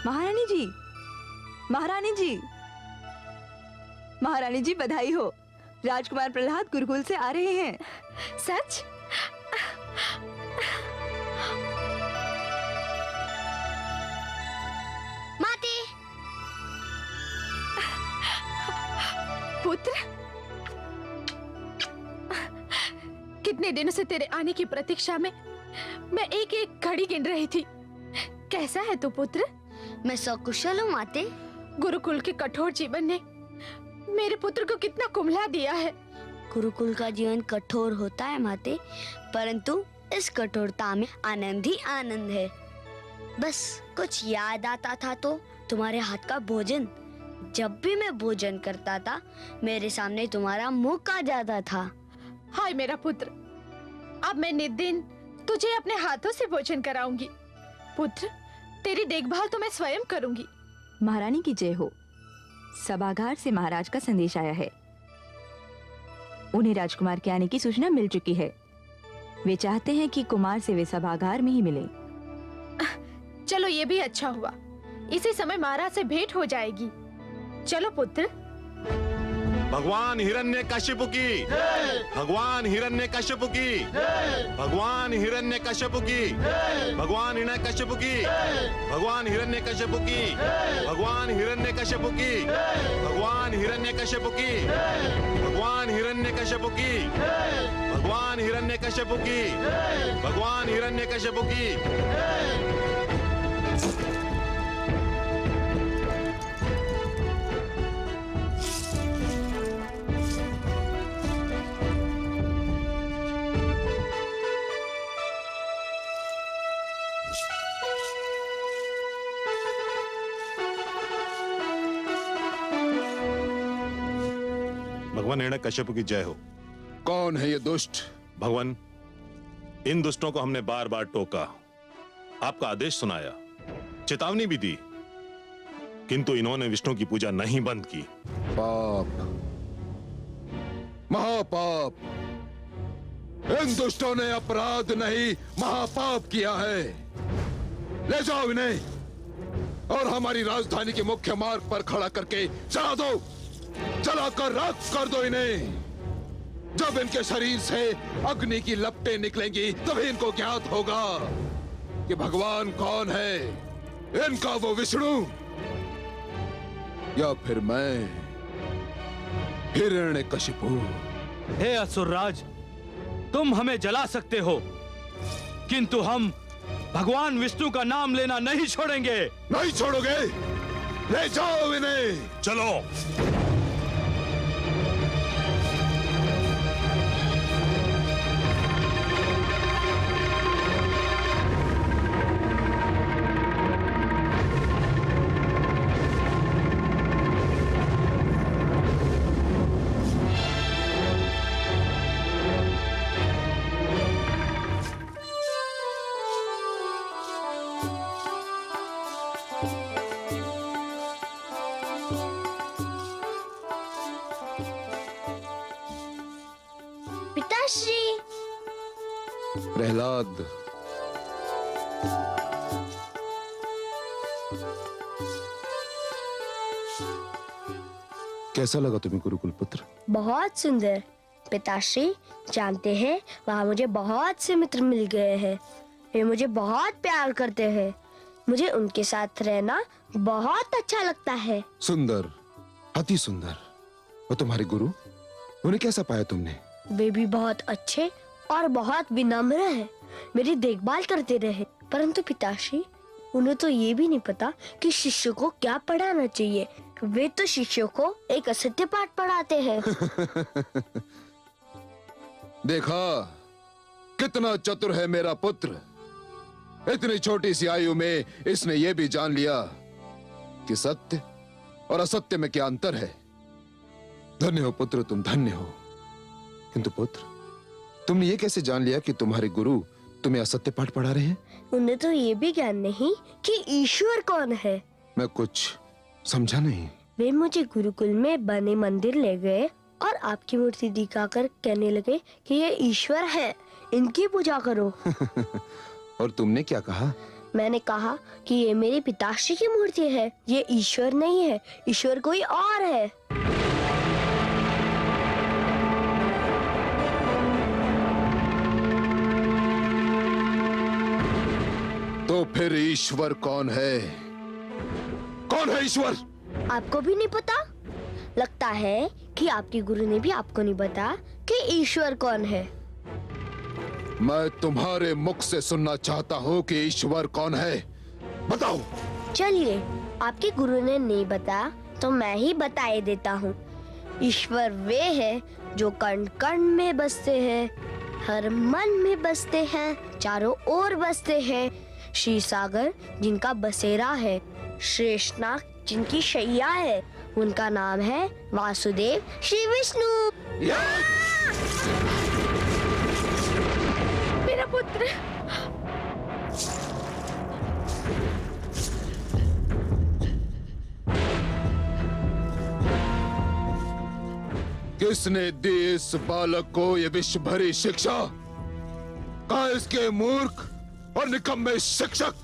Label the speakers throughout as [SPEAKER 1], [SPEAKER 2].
[SPEAKER 1] महारानी जी, महारानी जी, महारानी जी बधाई हो। राजकुमार प्रहलाद गुरुकुल से आ रहे हैं।
[SPEAKER 2] सच?
[SPEAKER 3] माते।
[SPEAKER 2] पुत्र, कितने दिनों से तेरे आने की प्रतीक्षा में मैं एक एक घड़ी गिन रही थी। कैसा है तू पुत्र?
[SPEAKER 3] मैं सकुशल हूँ माते।
[SPEAKER 2] गुरुकुल के कठोर जीवन ने मेरे पुत्र को कितना कुम्हला दिया है।
[SPEAKER 3] गुरुकुल का जीवन कठोर होता है माते, परंतु इस कठोरता में आनंद ही आनंद है। बस कुछ याद आता था तो तुम्हारे हाथ का भोजन। जब भी मैं भोजन करता था मेरे सामने तुम्हारा मुख आ जाता था।
[SPEAKER 2] हाय मेरा पुत्र, अब मैं नित दिन तुझे अपने हाथों से भोजन कराऊंगी। पुत्र, तेरी देखभाल तो मैं स्वयं करूंगी।
[SPEAKER 1] महारानी की जय हो। सभागार से महाराज का संदेश आया है। उन्हें राजकुमार के आने की सूचना मिल चुकी है। वे चाहते हैं कि कुमार से वे सभागार में ही मिले।
[SPEAKER 2] चलो ये भी अच्छा हुआ, इसी समय महाराज से भेंट हो जाएगी। चलो पुत्र।
[SPEAKER 4] भगवान हिरण्यकशिपु की, भगवान हिरण्यकशिपु की, भगवान हिरण्यकशिपु की, भगवान हिरण्यकशिपु की, भगवान हिरण्यकशिपु की, भगवान हिरण्यकशिपु की, भगवान हिरण्यकशिपु की, भगवान हिरण्यकशिपु की, भगवान हिरण्यकशिपु की, भगवान हिरण्यकशिपु की। भगवान हिरण्यकशिपु की जय हो।
[SPEAKER 5] कौन है ये दुष्ट?
[SPEAKER 4] भगवान, इन दुष्टों को हमने बार बार टोका, आपका आदेश सुनाया, चेतावनी भी दी, किंतु इन्होंने विष्णु की पूजा नहीं बंद की।
[SPEAKER 5] पाप, महापाप। इन दुष्टों ने अपराध नहीं महापाप किया है। ले जाओ इन्हें और हमारी राजधानी के मुख्य मार्ग पर खड़ा करके जला दो, जलाकर राख कर दो इन्हें। जब इनके शरीर से अग्नि की लपटें निकलेंगी तभी इनको ज्ञात होगा कि भगवान कौन है, इनका वो विष्णु या फिर मैं हिरण्यकशिपु।
[SPEAKER 6] हे असुरराज, तुम हमें जला सकते हो, किंतु हम भगवान विष्णु का नाम लेना नहीं छोड़ेंगे।
[SPEAKER 5] नहीं छोड़ोगे? ले जाओ इन्हें।
[SPEAKER 4] चलो।
[SPEAKER 3] पिताश्री।
[SPEAKER 5] प्रहलाद, कैसा लगा तुम्हें गुरुकुल पुत्र?
[SPEAKER 3] बहुत सुंदर। पिताश्री, जानते हैं वहाँ मुझे बहुत से मित्र मिल गए हैं। वे मुझे बहुत प्यार करते हैं। मुझे उनके साथ रहना बहुत अच्छा लगता है।
[SPEAKER 5] सुंदर, अति सुंदर। वो तुम्हारे गुरु, उन्हें कैसा पाया तुमने?
[SPEAKER 3] वे भी बहुत अच्छे और बहुत विनम्र हैं। मेरी देखभाल करते रहे। परंतु पिताश्री, उन्हें तो ये भी नहीं पता कि शिष्य को क्या पढ़ाना चाहिए। वे तो शिष्यों को एक असत्य पाठ पढ़ाते हैं।
[SPEAKER 5] देखा कितना चतुर है मेरा पुत्र। इतनी छोटी सी आयु में इसने ये भी जान लिया कि सत्य और असत्य में क्या अंतर है। धन्य हो पुत्र, तुम धन्य हो। किंतु पुत्र, तुमने ये कैसे जान लिया कि तुम्हारे गुरु तुम्हें असत्य पाठ पढ़ा रहे हैं?
[SPEAKER 3] उन्हें तो ये भी ज्ञान नहीं कि ईश्वर कौन है।
[SPEAKER 5] मैं कुछ समझा नहीं।
[SPEAKER 3] वे मुझे गुरुकुल में बने मंदिर ले गए और आपकी मूर्ति दिखाकर कहने लगे कि ये ईश्वर है, इनकी पूजा करो।
[SPEAKER 5] और तुमने क्या कहा?
[SPEAKER 3] मैंने कहा कि ये मेरे पिताश्री की मूर्ति है, ये ईश्वर नहीं है, ईश्वर कोई और है।
[SPEAKER 5] तो फिर ईश्वर कौन है? कौन है ईश्वर?
[SPEAKER 3] आपको भी नहीं पता? लगता है कि आपके गुरु ने भी आपको नहीं बताया कि ईश्वर कौन है।
[SPEAKER 5] मैं तुम्हारे मुख से सुनना चाहता हूँ कि ईश्वर कौन है। बताओ।
[SPEAKER 3] चलिए, आपके गुरु ने नहीं बताया तो मैं ही बताए देता हूँ। ईश्वर वे है जो कण कण में बसते हैं, हर मन में बसते हैं, चारों ओर बसते हैं। श्री सागर जिनका बसेरा है, शेषनाग जिनकी शैया है, उनका नाम है वासुदेव श्री विष्णु।
[SPEAKER 2] मेरा पुत्र।
[SPEAKER 5] किसने दी इस बालक को ये विश्व भरी शिक्षा? कहाँ इसके मूर्ख और निकम्मे शिक्षक?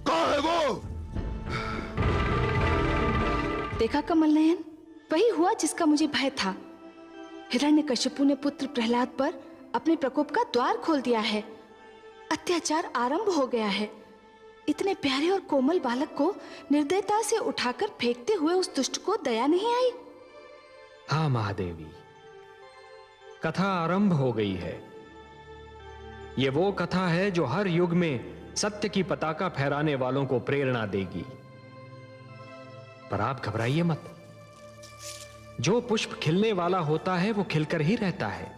[SPEAKER 5] कहाँ है वो?
[SPEAKER 7] देखा कमल नयन, वही हुआ जिसका मुझे भय था। हिरण्यकशिपु ने पुत्र प्रहलाद पर अपने प्रकोप का द्वार खोल दिया है। अत्याचार आरंभ हो गया है। इतने प्यारे और कोमल बालक को निर्दयता से उठाकर फेंकते हुए उस दुष्ट को दया नहीं आई।
[SPEAKER 8] हाँ महादेवी, कथा आरंभ हो गई है। ये वो कथा है जो हर युग में सत्य की पताका फहराने वालों को प्रेरणा देगी। पर आप घबराइए मत। जो पुष्प खिलने वाला होता है वो खिलकर ही रहता है।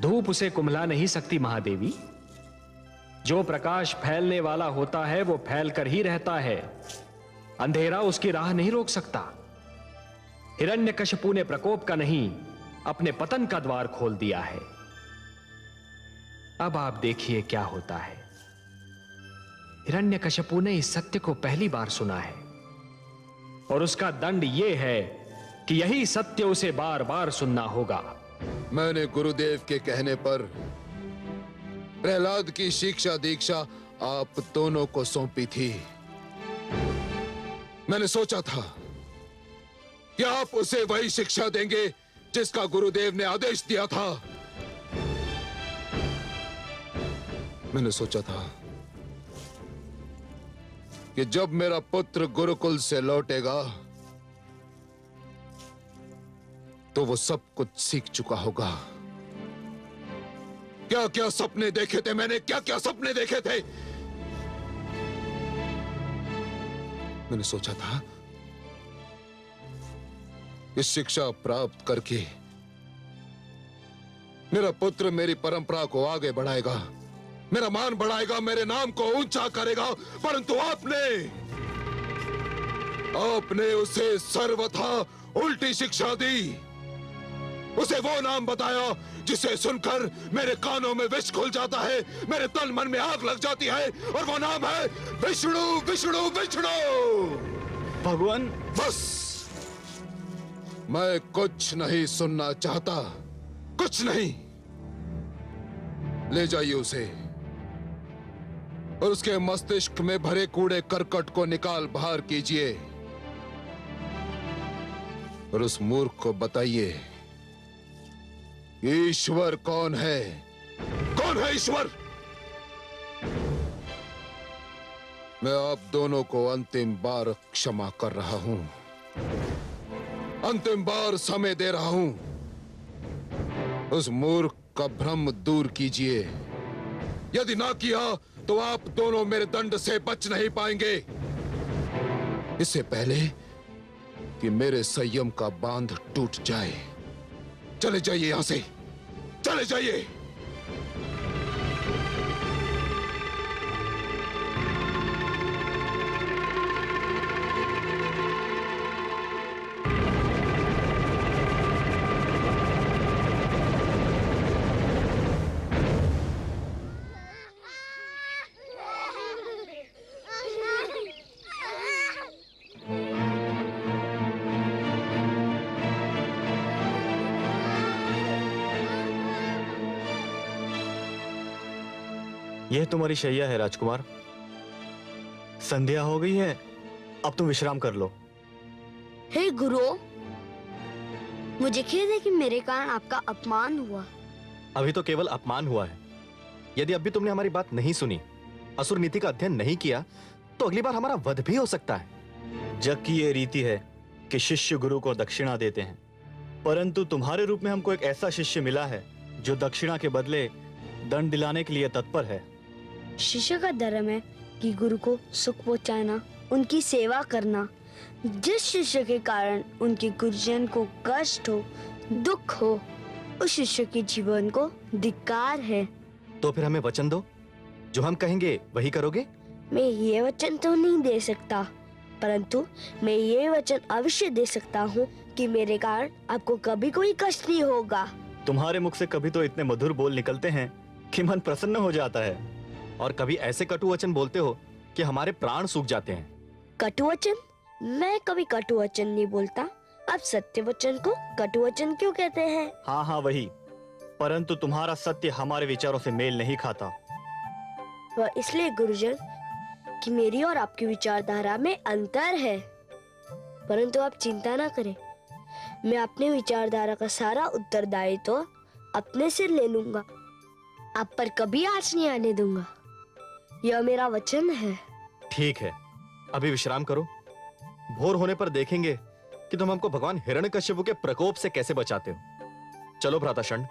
[SPEAKER 8] धूप उसे कुम्हला नहीं सकती महादेवी। जो प्रकाश फैलने वाला होता है वो फैलकर ही रहता है। अंधेरा उसकी राह नहीं रोक सकता। हिरण्यकशिपु ने प्रकोप का नहीं, अपने पतन का द्वार खोल दिया है। अब आप देखिए क्या होता है। हिरण्यकशिपु ने इस सत्य को पहली बार सुना है और उसका दंड यह है कि यही सत्य उसे बार बार सुनना होगा।
[SPEAKER 5] मैंने गुरुदेव के कहने पर प्रहलाद की शिक्षा दीक्षा आप दोनों को सौंपी थी। मैंने सोचा था कि आप उसे वही शिक्षा देंगे जिसका गुरुदेव ने आदेश दिया था। मैंने सोचा था कि जब मेरा पुत्र गुरुकुल से लौटेगा तो वो सब कुछ सीख चुका होगा। क्या क्या सपने देखे थे मैंने, क्या क्या सपने देखे थे। मैंने सोचा था इस शिक्षा प्राप्त करके मेरा पुत्र मेरी परंपरा को आगे बढ़ाएगा, मेरा मान बढ़ाएगा, मेरे नाम को ऊंचा करेगा। परंतु आपने उसे सर्वथा उल्टी शिक्षा दी। उसे वो नाम बताया जिसे सुनकर मेरे कानों में विष खुल जाता है, मेरे तन मन में आग लग जाती है, और वो नाम है विष्णु विष्णु विष्णु।
[SPEAKER 6] भगवान,
[SPEAKER 5] बस मैं कुछ नहीं सुनना चाहता, कुछ नहीं। ले जाइए उसे और उसके मस्तिष्क में भरे कूड़े करकट को निकाल बाहर कीजिए और उस मूर्ख को बताइए ईश्वर कौन है। कौन है ईश्वर? मैं आप दोनों को अंतिम बार क्षमा कर रहा हूं, अंतिम बार समय दे रहा हूं। उस मूर्ख का भ्रम दूर कीजिए। यदि ना किया तो आप दोनों मेरे दंड से बच नहीं पाएंगे। इससे पहले कि मेरे संयम का बांध टूट जाए। चले जाइए यहां से, चले जाइए।
[SPEAKER 9] यह तुम्हारी शैया है राजकुमार। संध्या हो गई है, अब तुम विश्राम कर लो।
[SPEAKER 3] हे गुरु, मुझे खेद है कि मेरे कारण आपका अपमान हुआ।
[SPEAKER 9] अभी तो केवल अपमान हुआ है। यदि अब भी तुमने हमारी बात नहीं सुनी, असुर नीति का अध्ययन नहीं किया, तो अगली बार हमारा वध भी हो सकता है। जग की ये रीति है कि शिष्य गुरु को दक्षिणा देते हैं, परंतु तुम्हारे रूप में हमको एक ऐसा शिष्य मिला है जो दक्षिणा के बदले दंड दिलाने के लिए तत्पर है।
[SPEAKER 3] शिष्य का धर्म है कि गुरु को सुख पहुंचाना, उनकी सेवा करना। जिस शिष्य के कारण उनके गुरुजन को कष्ट हो, दुख हो, उस शिष्य के जीवन को धिक्कार है।
[SPEAKER 9] तो फिर हमें वचन दो, जो हम कहेंगे वही करोगे।
[SPEAKER 3] मैं ये वचन तो नहीं दे सकता, परंतु मैं ये वचन अवश्य दे सकता हूँ कि मेरे कारण आपको कभी कोई कष्ट नहीं होगा।
[SPEAKER 9] तुम्हारे मुख से कभी तो इतने मधुर बोल निकलते हैं कि मन प्रसन्न हो जाता है, और कभी ऐसे कटु वचन बोलते हो कि हमारे प्राण सूख जाते हैं।
[SPEAKER 3] कटु वचन? मैं कभी कटु वचन नहीं बोलता। आप सत्य वचन को कटु वचन क्यों कहते हैं?
[SPEAKER 9] हाँ हाँ वही, परंतु तुम्हारा सत्य हमारे विचारों से मेल नहीं खाता।
[SPEAKER 3] वह इसलिए गुरुजन कि मेरी और आपकी विचारधारा में अंतर है। परंतु आप चिंता ना करें, मैं अपने विचारधारा का सारा उत्तरदायित्व तो अपने सिर ले लूंगा। आप पर कभी आँच नहीं आने दूंगा, यह मेरा वचन है।
[SPEAKER 9] ठीक है, अभी विश्राम करो। भोर होने पर देखेंगे कि तुम हमको भगवान हिरण्यकश्यप के प्रकोप से कैसे बचाते हो। चलो भ्राताशंड।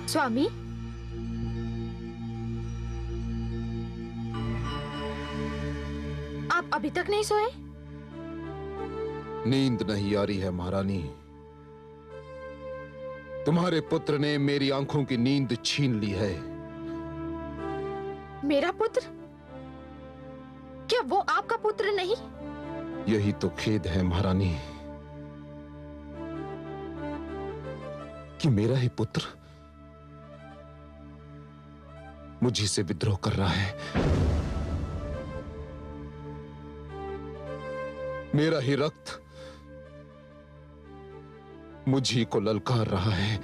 [SPEAKER 2] स्वामी, आप अभी तक नहीं सोए?
[SPEAKER 5] नींद नहीं आ रही है महारानी। तुम्हारे पुत्र ने मेरी आंखों की नींद छीन ली है।
[SPEAKER 2] मेरा पुत्र? क्या वो आपका पुत्र नहीं?
[SPEAKER 5] यही तो खेद है महारानी कि मेरा ही पुत्र मुझी से विद्रोह कर रहा है। मेरा ही रक्त मुझी को ललकार रहा है।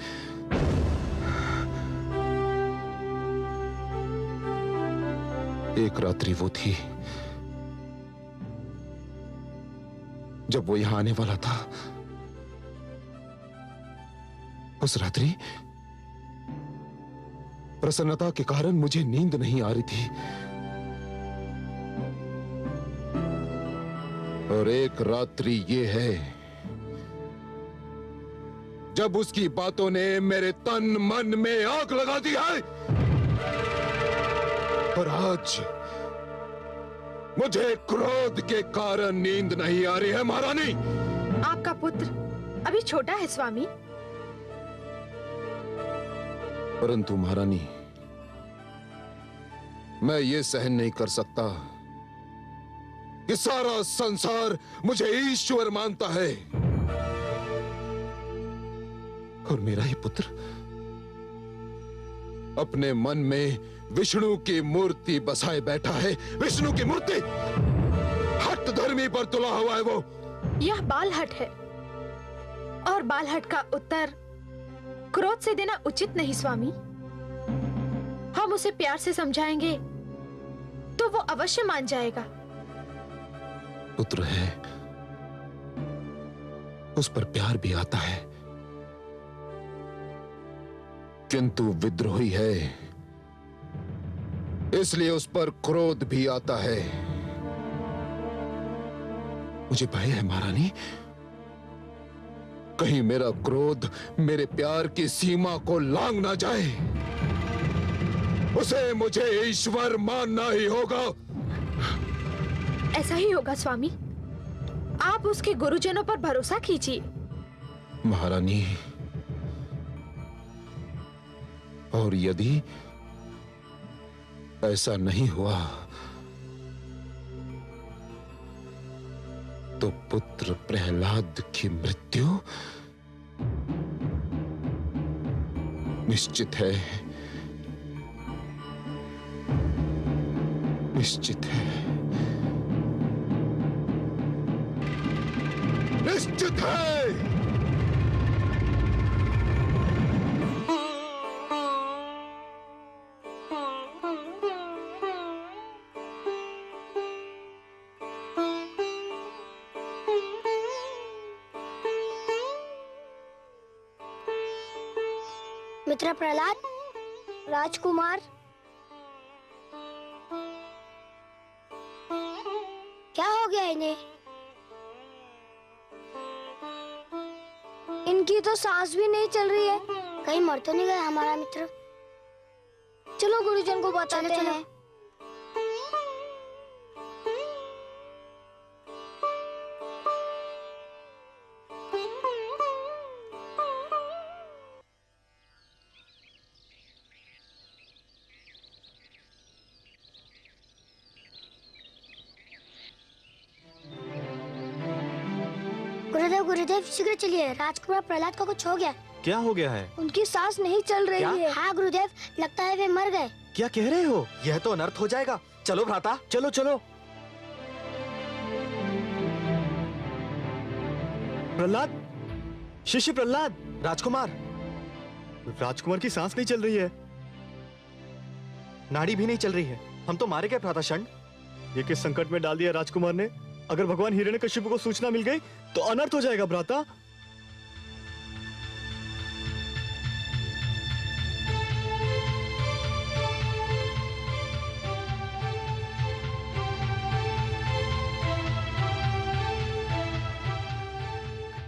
[SPEAKER 5] एक रात्रि वो थी जब वो यहां आने वाला था। उस रात्रि प्रसन्नता के कारण मुझे नींद नहीं आ रही थी, और एक रात्रि ये है जब उसकी बातों ने मेरे तन मन में आग लगा दी है। और आज मुझे क्रोध के कारण नींद नहीं आ रही है महारानी।
[SPEAKER 2] आपका पुत्र अभी छोटा है स्वामी।
[SPEAKER 5] परंतु महारानी, मैं ये सहन नहीं कर सकता कि सारा संसार मुझे ईश्वर मानता है और मेरा ही पुत्र अपने मन में विष्णु की मूर्ति बसाए बैठा है। विष्णु की मूर्ति हठ धर्मी पर तुला हुआ है वो।
[SPEAKER 2] यह बालहट है, और बालहट का उत्तर क्रोध से देना उचित नहीं स्वामी। हम उसे प्यार से समझाएंगे तो वो अवश्य मान जाएगा।
[SPEAKER 5] पुत्र है, उस पर प्यार भी आता है, किंतु विद्रोही है, इसलिए उस पर क्रोध भी आता है। मुझे भय है महारानी, कहीं मेरा क्रोध मेरे प्यार की सीमा को लांघ ना जाए। उसे मुझे ईश्वर मानना ही होगा।
[SPEAKER 2] ऐसा ही होगा स्वामी। आप उसके गुरुजनों पर भरोसा कीजिए।
[SPEAKER 5] महारानी, और यदि ऐसा नहीं हुआ तो पुत्र प्रहलाद की मृत्यु निश्चित है, निश्चित है, निश्चित है।
[SPEAKER 3] मित्र प्रहलाद, राजकुमार, क्या हो गया इन्हें? इनकी तो सांस भी नहीं चल रही है। कहीं मर तो नहीं गया हमारा मित्र? चलो गुरुजन को बताते हैं। गुरुदेव, गुरुदेव, शीघ्र चलिए। राजकुमार प्रहलाद को कुछ हो गया।
[SPEAKER 9] क्या हो गया है?
[SPEAKER 3] उनकी सांस नहीं चल रही है। हाँ गुरुदेव, लगता है वे मर गए।
[SPEAKER 9] क्या कह रहे हो? यह तो अनर्थ हो जाएगा। चलो भ्राता, चलो चलो। प्रहलाद, शिष्य प्रहलाद, राजकुमार, राजकुमार की सांस नहीं चल रही है, नाड़ी भी नहीं चल रही है। हम तो मारे गए भ्राता षंड। ये किस संकट में डाल दिया राजकुमार ने? अगर भगवान हिरण्यकशिपु को सूचना मिल गई तो अनर्थ हो जाएगा भ्राता।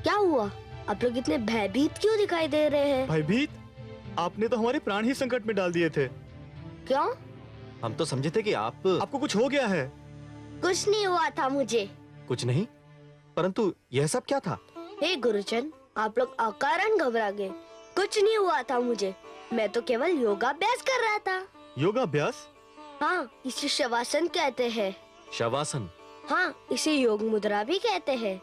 [SPEAKER 3] क्या हुआ? आप लोग इतने भयभीत क्यों दिखाई दे रहे हैं?
[SPEAKER 9] भयभीत? आपने तो हमारे प्राण ही संकट में डाल दिए थे।
[SPEAKER 3] क्यों?
[SPEAKER 9] हम तो समझे थे कि आपको कुछ हो गया है।
[SPEAKER 3] कुछ नहीं हुआ था मुझे।
[SPEAKER 9] कुछ नहीं? परंतु यह सब क्या था?
[SPEAKER 3] हे गुरुजन, आप लोग अकारण घबरा गए। कुछ नहीं हुआ था मुझे। मैं तो केवल योगाभ्यास कर रहा था।
[SPEAKER 9] योगाभ्यास?
[SPEAKER 3] हाँ, इसे शवासन कहते हैं।
[SPEAKER 9] शवासन?
[SPEAKER 3] हाँ, इसे योग मुद्रा भी कहते हैं।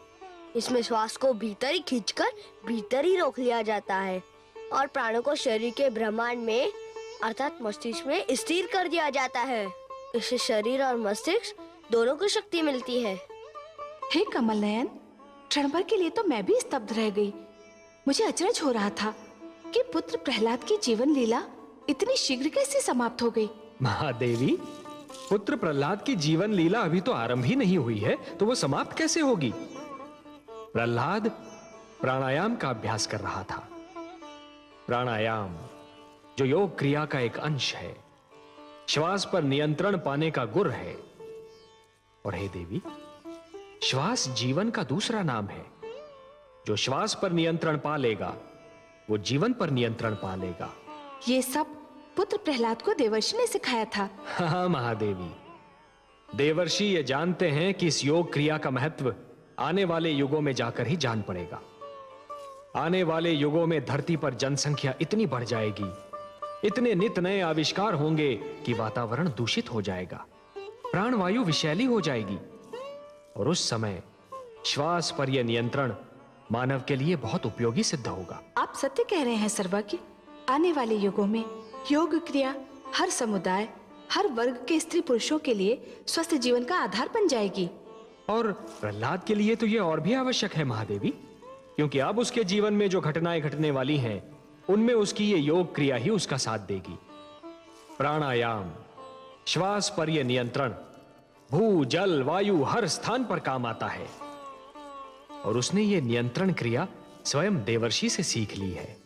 [SPEAKER 3] इसमें श्वास को भीतर ही खींचकर भीतर ही रोक लिया जाता है और प्राणों को शरीर के ब्रह्मांड में अर्थात मस्तिष्क में स्थिर कर दिया जाता है। इससे शरीर और मस्तिष्क दोनों को शक्ति मिलती है।
[SPEAKER 7] हे कमल नयन, क्षण भर के लिए तो मैं भी स्तब्ध रह गई। मुझे अचरज हो रहा था कि पुत्र प्रहलाद की जीवन लीला इतनी शीघ्र कैसे समाप्त हो गई।
[SPEAKER 8] महादेवी, पुत्र प्रहलाद की जीवन लीला अभी तो आरंभ ही नहीं हुई है, तो वो समाप्त कैसे होगी? प्रहलाद प्राणायाम का अभ्यास कर रहा था। प्राणायाम जो योग क्रिया का एक अंश है, श्वास पर नियंत्रण पाने का गुर है। और हे देवी, श्वास जीवन का दूसरा नाम है। जो श्वास पर नियंत्रण पा लेगा वो जीवन पर नियंत्रण पा लेगा।
[SPEAKER 7] ये सब पुत्र प्रहलाद को देवर्षि ने सिखाया था।
[SPEAKER 8] हाँ महादेवी, देवर्षि ये जानते हैं कि इस योग क्रिया का महत्व आने वाले युगों में जाकर ही जान पड़ेगा। आने वाले युगों में धरती पर जनसंख्या इतनी बढ़ जाएगी, इतने नित नए आविष्कार होंगे कि वातावरण दूषित हो जाएगा, प्राणवायु विषैली हो जाएगी। और उस समय श्वास पर यह नियंत्रण मानव के लिए बहुत उपयोगी सिद्ध होगा।
[SPEAKER 7] आप सत्य कह रहे हैं सर्वज्ञ। आने वाले युगों में योग क्रिया हर समुदाय, हर वर्ग के स्त्री पुरुषों के लिए स्वस्थ जीवन का आधार बन जाएगी।
[SPEAKER 8] और प्रहलाद के लिए तो यह और भी आवश्यक है महादेवी, क्योंकि अब उसके जीवन में जो घटनाएं घटने वाली हैं उनमें उसकी ये योग क्रिया ही उसका साथ देगी। प्राणायाम, श्वास पर यह नियंत्रण भू जल वायु हर स्थान पर काम आता है और उसने ये नियंत्रण क्रिया स्वयं देवर्षि से सीख ली है।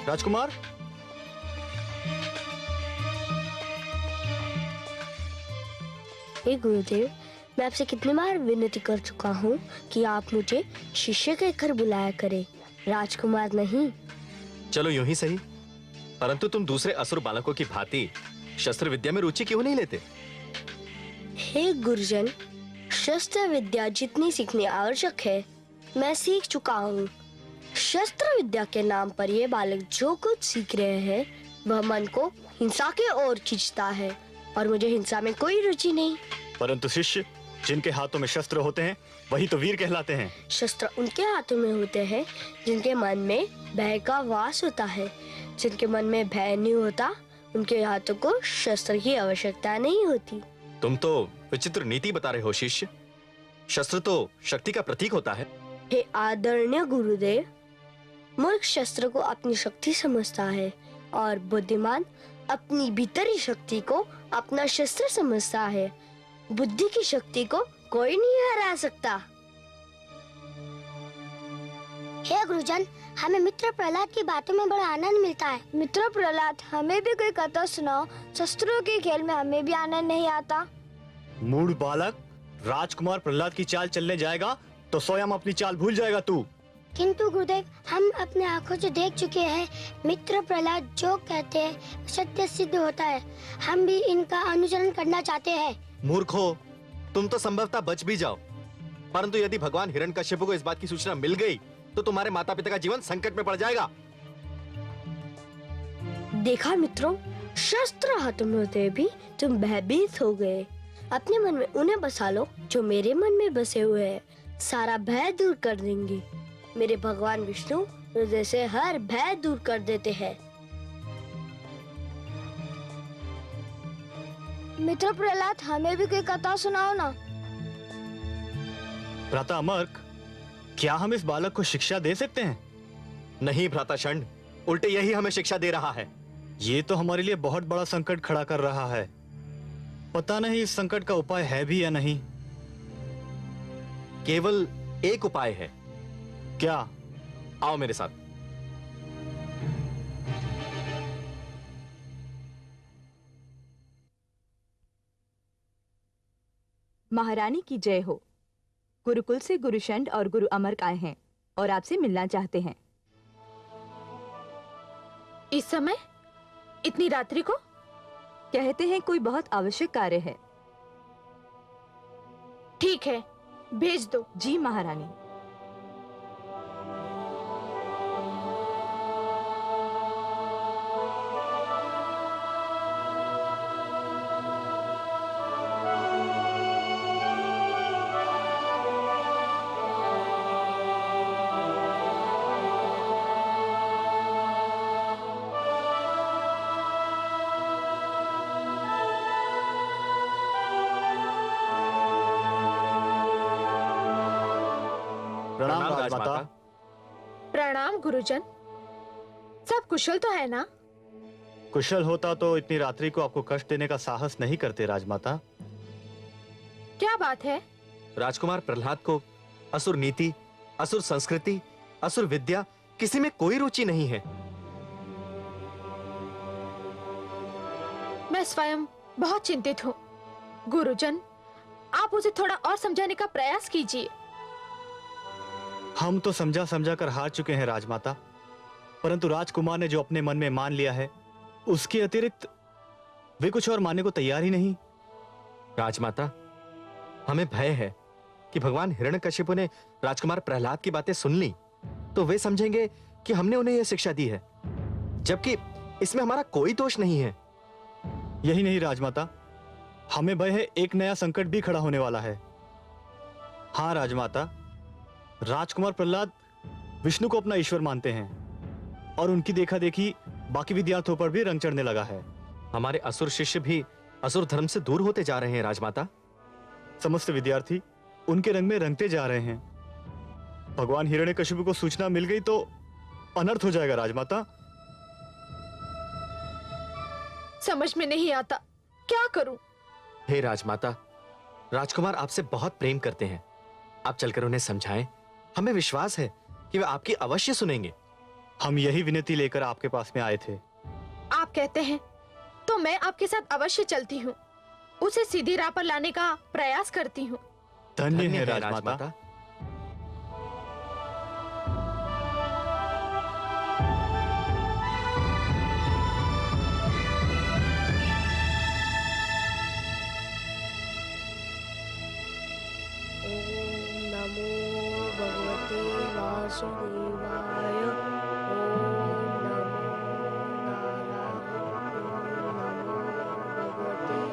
[SPEAKER 9] राजकुमार,
[SPEAKER 3] हे गुरुदेव, मैं आपसे कितनी बार विनती कर चुका हूँ कि आप मुझे शिष्य कहकर बुलाया करें, राजकुमार नहीं।
[SPEAKER 9] चलो यूं ही सही, परंतु तुम दूसरे असुर बालकों की भांति शस्त्र विद्या में रुचि क्यों नहीं लेते?
[SPEAKER 3] हे गुरुजन, शस्त्र विद्या जितनी सीखनी आवश्यक है मैं सीख चुका हूँ। शस्त्र विद्या के नाम पर ये बालक जो कुछ सीख रहे हैं वह मन को हिंसा की ओर खींचता है, और मुझे हिंसा में कोई रुचि नहीं।
[SPEAKER 9] परंतु शिष्य जिनके हाथों में शस्त्र होते हैं वही तो वीर कहलाते हैं।
[SPEAKER 3] शस्त्र उनके हाथों में होते हैं जिनके मन में भय का वास होता है। जिनके मन में भय नहीं होता उनके हाथों को शस्त्र की आवश्यकता नहीं होती।
[SPEAKER 9] तुम तो विचित्र नीति बता रहे हो शिष्य। शस्त्र तो शक्ति का प्रतीक होता है।
[SPEAKER 3] हे आदरणीय गुरुदेव, मूर्ख शस्त्र को अपनी शक्ति समझता है और बुद्धिमान अपनी भीतरी शक्ति को अपना शस्त्र समझता है। बुद्धि की शक्ति को कोई नहीं हरा सकता।
[SPEAKER 10] हे गुरुजन, हमें मित्र प्रहलाद की बातों में बड़ा आनंद मिलता है।
[SPEAKER 11] मित्र प्रहलाद, हमें भी कोई कथा सुनाओ। शस्त्रों के खेल में हमें भी आनंद नहीं आता।
[SPEAKER 9] मूढ़ बालक, राजकुमार प्रहलाद की चाल चलने जाएगा तो स्वयं अपनी चाल भूल जाएगा तू।
[SPEAKER 10] किंतु गुरुदेव, हम अपने आंखों से देख चुके हैं मित्र प्रहलाद जो कहते हैं सत्य सिद्ध होता है। हम भी इनका अनुसरण करना चाहते हैं।
[SPEAKER 9] मूर्खो, तुम तो संभवतः बच भी जाओ, परंतु यदि भगवान हिरण्यकश्यप को इस बात की सूचना मिल गई तो तुम्हारे माता पिता का जीवन संकट में पड़ जाएगा।
[SPEAKER 3] देखा मित्रों, शस्त्र हाथ में होते भी तुम भयभीत हो गए। अपने मन में उन्हें बसा लो जो मेरे मन में बसे हुए हैं, सारा भय दूर कर देंगे। मेरे भगवान विष्णु हृदय से हर भय दूर कर देते हैं।
[SPEAKER 11] मित्र प्रहलाद, हमें भी कोई कथा सुनाओ ना।
[SPEAKER 9] भ्राता अमर्क, क्या हम इस बालक को शिक्षा दे सकते हैं? नहीं भ्राता षंड, उल्टे यही हमें शिक्षा दे रहा है। ये तो हमारे लिए बहुत बड़ा संकट खड़ा कर रहा है। पता नहीं इस संकट का उपाय है भी या नहीं। केवल एक उपाय है। क्या? आओ मेरे साथ।
[SPEAKER 1] महारानी की जय हो। गुरुकुल से गुरु षंड और गुरु अमर्क आए हैं और आपसे मिलना चाहते हैं।
[SPEAKER 2] इस समय इतनी रात्रि को?
[SPEAKER 1] कहते हैं कोई बहुत आवश्यक कार्य है।
[SPEAKER 2] ठीक है, भेज दो।
[SPEAKER 1] जी महारानी।
[SPEAKER 9] प्रणाम राजमाता।
[SPEAKER 2] प्रणाम गुरुजन। सब कुशल तो है ना?
[SPEAKER 9] कुशल होता तो इतनी रात्रि को आपको कष्ट देने का साहस नहीं करते राजमाता।
[SPEAKER 2] क्या बात है?
[SPEAKER 9] राजकुमार प्रहलाद को असुर नीति, असुर संस्कृति, असुर विद्या किसी में कोई रुचि नहीं है।
[SPEAKER 2] मैं स्वयं बहुत चिंतित हूँ। गुरुजन, आप उसे थोड़ा और समझाने का प्रयास कीजिए।
[SPEAKER 9] हम तो समझा समझा कर हार चुके हैं राजमाता, परंतु राजकुमार ने जो अपने मन में मान लिया है उसके अतिरिक्त वे कुछ और मानने को तैयार ही नहीं। राजमाता, हमें भय है कि भगवान हिरण्यकश्यप ने राजकुमार प्रहलाद की बातें सुन ली तो वे समझेंगे कि हमने उन्हें यह शिक्षा दी है, जबकि इसमें हमारा कोई दोष नहीं है। यही नहीं राजमाता, हमें भय है एक नया संकट भी खड़ा होने वाला है। हाँ राजमाता, राजकुमार प्रहलाद विष्णु को अपना ईश्वर मानते हैं और उनकी देखा देखी बाकी विद्यार्थियों पर भी रंग चढ़ने लगा है। हमारे असुर शिष्य भी असुर धर्म से दूर होते जा रहे हैं राजमाता। समस्त विद्यार्थी उनके रंग में रंगते जा रहे हैं। भगवान हिरण्यकश्यप को सूचना मिल गई तो अनर्थ हो जाएगा राजमाता।
[SPEAKER 2] समझ में नहीं आता, क्या करूं?
[SPEAKER 9] हे राजमाता, राजकुमार आपसे बहुत प्रेम करते हैं। आप चलकर उन्हें समझाएं। हमें विश्वास है कि वे आपकी अवश्य सुनेंगे। हम यही विनती लेकर आपके पास में आए थे।
[SPEAKER 2] आप कहते हैं तो मैं आपके साथ अवश्य चलती हूँ, उसे सीधी राह पर लाने का प्रयास करती हूँ।
[SPEAKER 9] धन्य है राजमाता।
[SPEAKER 3] नमो भगवते वासुदेवाय। ओम नमो नारायण। ओम नमो भगवते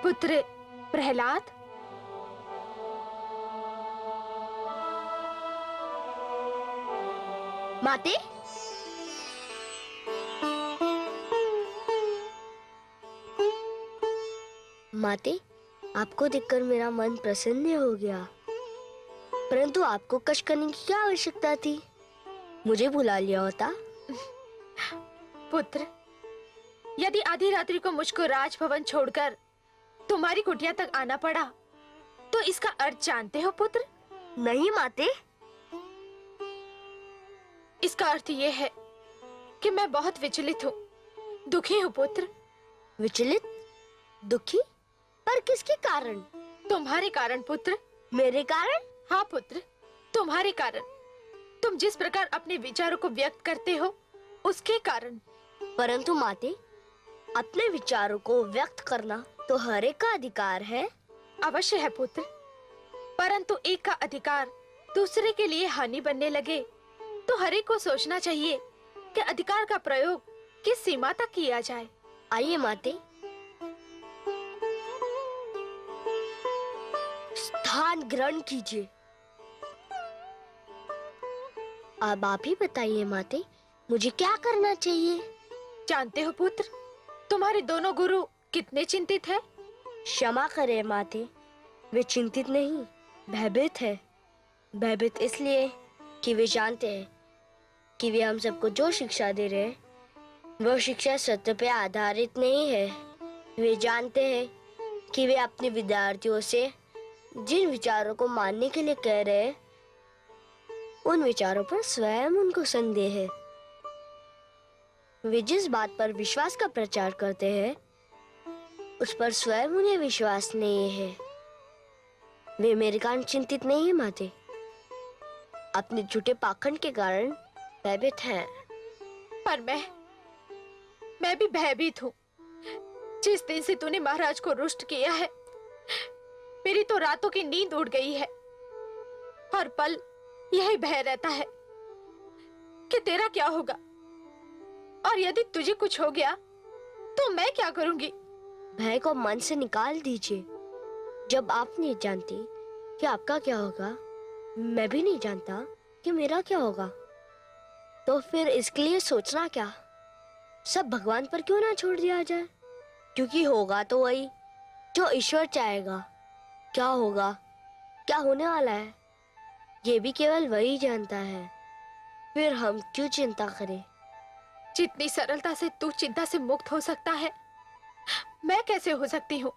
[SPEAKER 2] पुत्र प्रहलाद,
[SPEAKER 3] माते, माते, आपको देखकर मेरा मन प्रसन्न हो गया। परंतु आपको कष्ट करने की क्या आवश्यकता थी? मुझे बुला लिया होता।
[SPEAKER 2] पुत्र, यदि आधी रात्रि को मुझको राजभवन छोड़कर तुम्हारी कुटिया तक आना पड़ा तो इसका अर्थ जानते हो पुत्र?
[SPEAKER 3] नहीं माते।
[SPEAKER 2] इसका अर्थ ये है कि मैं बहुत विचलित हूँ, दुखी हूँ पुत्र।
[SPEAKER 3] विचलित? दुखी? पर किसके कारण?
[SPEAKER 2] तुम्हारे कारण पुत्र।
[SPEAKER 3] मेरे कारण?
[SPEAKER 2] हाँ पुत्र, तुम्हारे कारण। तुम जिस प्रकार अपने विचारों को व्यक्त करते हो उसके कारण।
[SPEAKER 3] परंतु माते, अपने विचारों को व्यक्त करना तो हर एक का अधिकार है।
[SPEAKER 2] अवश्य है पुत्र, परंतु एक का अधिकार दूसरे के लिए हानि बनने लगे तो हर एक को सोचना चाहिए कि अधिकार का प्रयोग किस सीमा तक किया जाए।
[SPEAKER 3] आइए माते, स्थान ग्रहण कीजिए। अब आप ही बताइए माते, मुझे क्या करना चाहिए?
[SPEAKER 2] जानते हो पुत्र, तुम्हारे दोनों गुरु कितने चिंतित हैं?
[SPEAKER 3] क्षमा करें माते, वे चिंतित नहीं, भयभीत है। भयभीत इसलिए कि वे जानते हैं कि वे हम सबको जो शिक्षा दे रहे हैं वो शिक्षा सत्य पे आधारित नहीं है। वे जानते हैं कि वे अपने विद्यार्थियों से जिन विचारों को मानने के लिए कह रहे हैं उन विचारों पर स्वयं उनको संदेह है। वे जिस बात पर विश्वास का प्रचार करते हैं उस पर स्वयं उन्हें विश्वास नहीं है। वे मेरे कारण चिंतित नहीं है माते, अपने झूठे पाखंड के कारण भयभीत हैं।
[SPEAKER 2] पर मैं भी भयभीत हूँ। जिस दिन से तूने महाराज को रुष्ट किया है मेरी तो रातों की नींद उड़ गई है। हर पल यही भय रहता है कि तेरा क्या होगा, और यदि तुझे कुछ हो गया तो मैं क्या करूंगी?
[SPEAKER 3] भय को मन से निकाल दीजिए। जब आप नहीं जानती कि आपका क्या होगा, मैं भी नहीं जानता कि मेरा क्या होगा, तो फिर इसके लिए सोचना क्या? सब भगवान पर क्यों ना छोड़ दिया जाए? क्योंकि होगा तो वही जो ईश्वर चाहेगा। क्या होगा, क्या होने वाला है, ये भी केवल वही जानता है। फिर हम क्यों चिंता करें?
[SPEAKER 2] जितनी सरलता से तू चिंता से मुक्त हो सकता है, मैं कैसे हो सकती हूँ?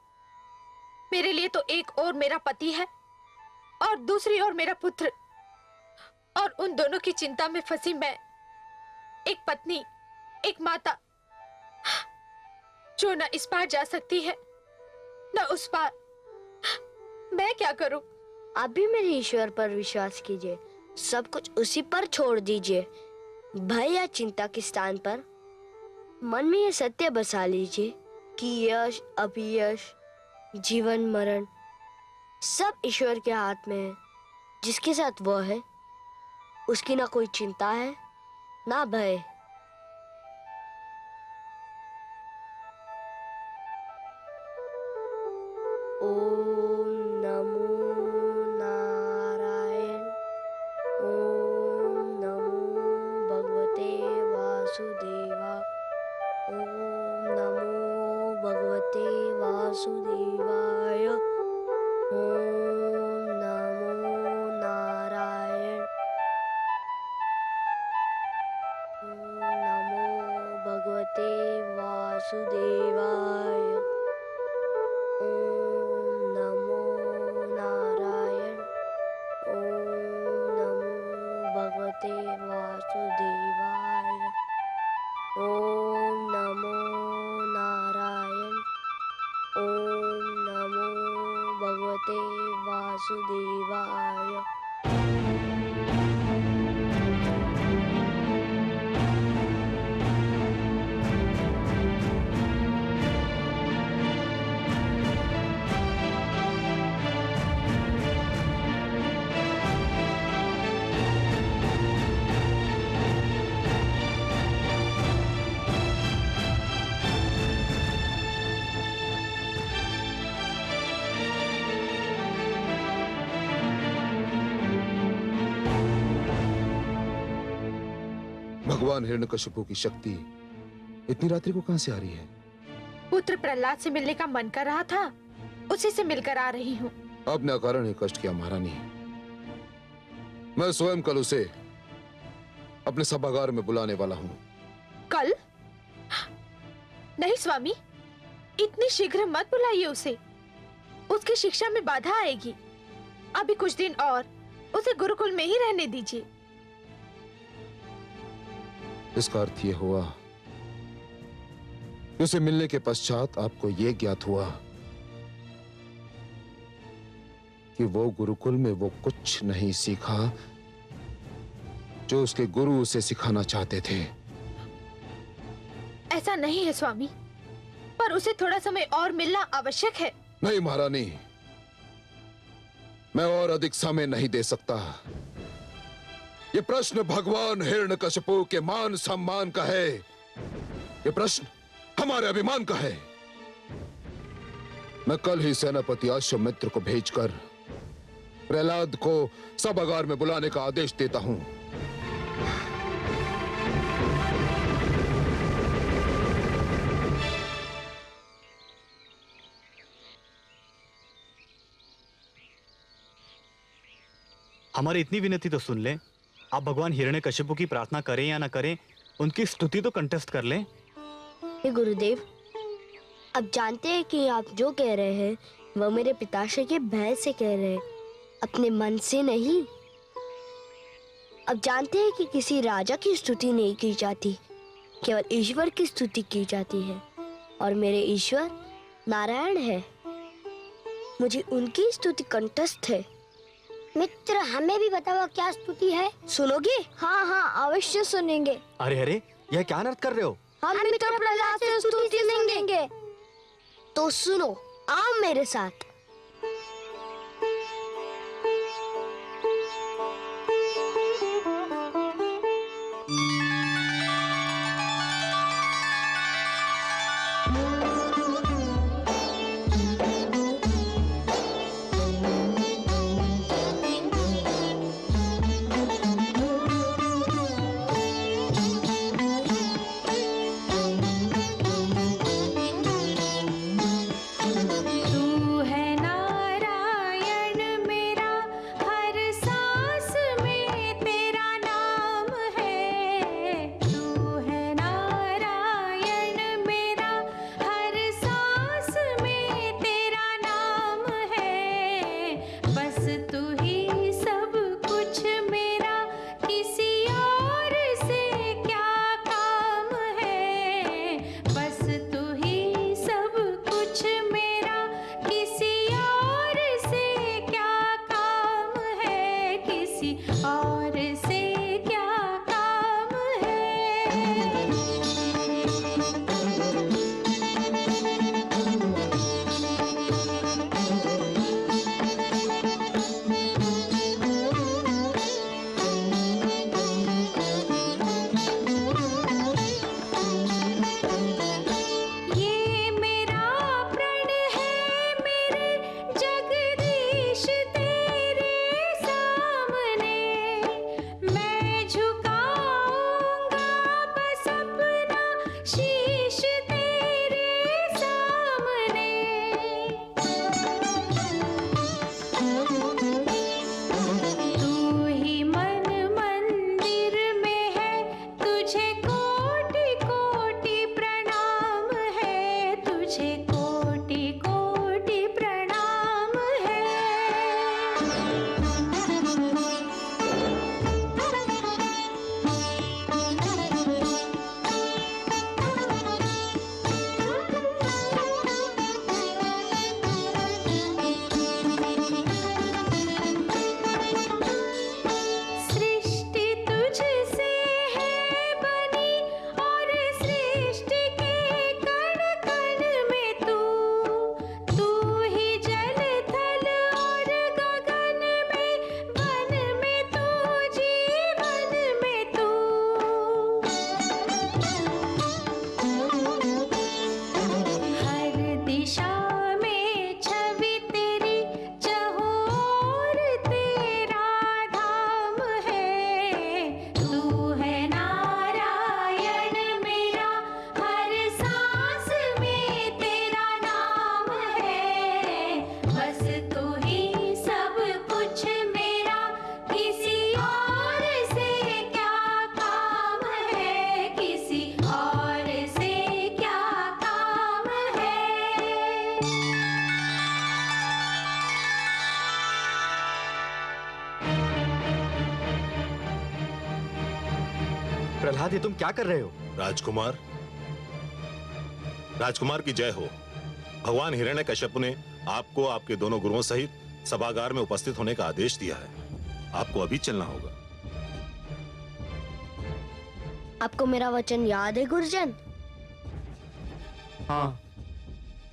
[SPEAKER 2] मेरे लिए तो एक और मेरा पति है और दूसरी ओर मेरा पुत्र, और उन दोनों की चिंता में फंसी मैं, एक पत्नी, एक माता, जो न इस पार जा सकती है न उस पार। मैं क्या करूं?
[SPEAKER 3] आप भी मेरे ईश्वर पर विश्वास कीजिए, सब कुछ उसी पर छोड़ दीजिए। भय या चिंता के स्थान पर मन में ये सत्य बसा लीजिए कि यश अपयश, जीवन मरण सब ईश्वर के हाथ में है। जिसके साथ वो है उसकी ना कोई चिंता है ना भय। ओम नमो नारायण। ओम नमो भगवते वासुदेवा। ओम नमो भगवते वासुदेवाय। ओम नमो नारायण। भगवते वासुदेवाय। ओम नमो नारायण। ओम नमो भगवते वासुदेवाय। ओम नमो नारायण। ओम नमो भगवते वासुदेवाय।
[SPEAKER 5] भगवान हिरण्यकशिपु की शक्ति इतनी रात्रि को कहां से आ रही है?
[SPEAKER 2] पुत्र प्रहलाद से मिलने का मन कर रहा था, उसी से मिलकर आ रही हूँ।
[SPEAKER 5] आपने अकारण ही कष्ट किया महारानी। मैं स्वयं कल उसे अपने सभागार में बुलाने वाला हूँ।
[SPEAKER 2] कल? नहीं स्वामी, इतनी शीघ्र मत बुलाइए उसे। उसकी शिक्षा में बाधा आएगी। अभी कुछ दिन और उसे गुरुकुल में ही रहने दीजिए।
[SPEAKER 5] इसका अर्थ यह हुआ कि उसे मिलने के पश्चात आपको यह ज्ञात हुआ कि वो गुरुकुल में वो कुछ नहीं सीखा जो उसके गुरु उसे सिखाना चाहते थे।
[SPEAKER 2] ऐसा नहीं है स्वामी, पर उसे थोड़ा समय और मिलना आवश्यक है।
[SPEAKER 5] नहीं महारानी, मैं और अधिक समय नहीं दे सकता। ये प्रश्न भगवान हिरण्यकशिपु के मान सम्मान का है। ये प्रश्न हमारे अभिमान का है। मैं कल ही सेनापति अश्वमित्र को भेजकर प्रहलाद को सभागार में बुलाने का आदेश देता हूं।
[SPEAKER 9] हमारी इतनी विनती तो सुन लें। आप भगवान हिरण्यकशिपु की प्रार्थना करें या ना करें, उनकी स्तुति तो कंटेस्ट कर लें।
[SPEAKER 3] हे गुरुदेव, अब जानते हैं कि आप जो कह रहे हैं वह मेरे पिताश्री के भय से कह रहे हैं, अपने मन से नहीं। अब जानते हैं कि किसी राजा की स्तुति नहीं की जाती, केवल ईश्वर की स्तुति की जाती है, और मेरे ईश्वर नारायण है। मुझे उनकी स्तुति कंठस्थ है।
[SPEAKER 10] मित्र, हमें भी बताओ क्या स्तुति है।
[SPEAKER 3] सुनोगे?
[SPEAKER 11] हाँ हाँ, अवश्य सुनेंगे।
[SPEAKER 9] अरे अरे, यह क्या अनर्थ कर रहे हो?
[SPEAKER 11] हम मित्र प्रहलाद से स्तुति सुनेंगे।
[SPEAKER 3] तो सुनो, आओ मेरे साथ।
[SPEAKER 1] तू है
[SPEAKER 9] प्रहलाद, ये तुम क्या कर रहे हो?
[SPEAKER 4] राजकुमार, राजकुमार की जय हो। भगवान हिरण्यकश्यप ने आपको आपके दोनों गुरुओं सहित सभागार में उपस्थित होने का आदेश दिया है। आपको अभी चलना होगा।
[SPEAKER 3] आपको मेरा वचन याद है गुरुजन?
[SPEAKER 9] हाँ।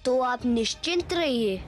[SPEAKER 3] तो आप निश्चिंत रहिए।